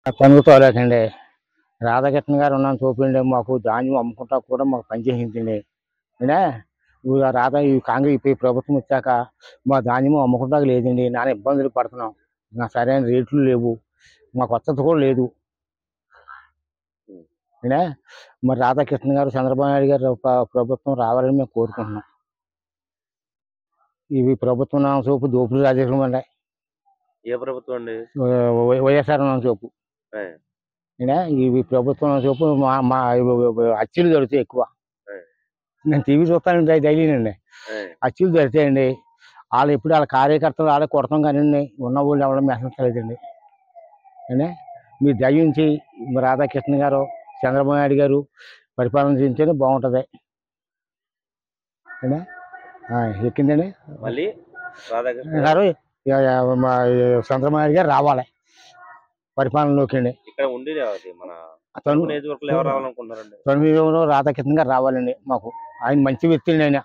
కనుగోలేకండి రాధాకృష్ణ గారు ఉన్నాను చూపిండి మాకు ధాన్యం అమ్ముకుంటా కూడా మాకు పనిచేసిందండి. అంటే ఈ కాంగ్రెస్ ఈ ప్రభుత్వం వచ్చాక మా ధాన్యం అమ్ముకుంటా లేదండి. నాన్న ఇబ్బందులు పడుతున్నాం. నా సరైన రేట్లు లేవు, మాకు వసతి కూడా లేదు. అంటే మరి రాధాకృష్ణ గారు చంద్రబాబు నాయుడు గారు ప్రభుత్వం రావాలని మేము కోరుకుంటున్నాం. ఇవి ప్రభుత్వం నామ చూపు దోపిడీ రాజకీయం అండి. ఏ ప్రభుత్వం అండి? వైఎస్ఆర్ నామ చూపు. ఇవి ప్రభుత్వం చూపు మా అచ్చులు దొరుకుతాయి ఎక్కువ. నేను టీవీ చూస్తానండి డైలీనండి. అచ్చులు దొరుకుతాయండి. వాళ్ళు ఎప్పుడు వాళ్ళ కార్యకర్తలు వాళ్ళే కొడతాం కానీ ఉన్న వాళ్ళు ఎవరో మెసలేదండి. అంటే మీరు దయించి రాధాకృష్ణ గారు చంద్రబాబు నాయుడు గారు పరిపాలన చేస్తేనే బాగుంటుంది. ఎక్కిందండి మళ్ళీ గారు చంద్రబాబు నాయుడు గారు రావాలి పరిపాలనలోకి అండి. ఇక్కడ ఉండి మన రాధాకృష్ణ గారు రావాలండి మాకు. ఆయన మంచి వ్యక్తి అండి. ఆయన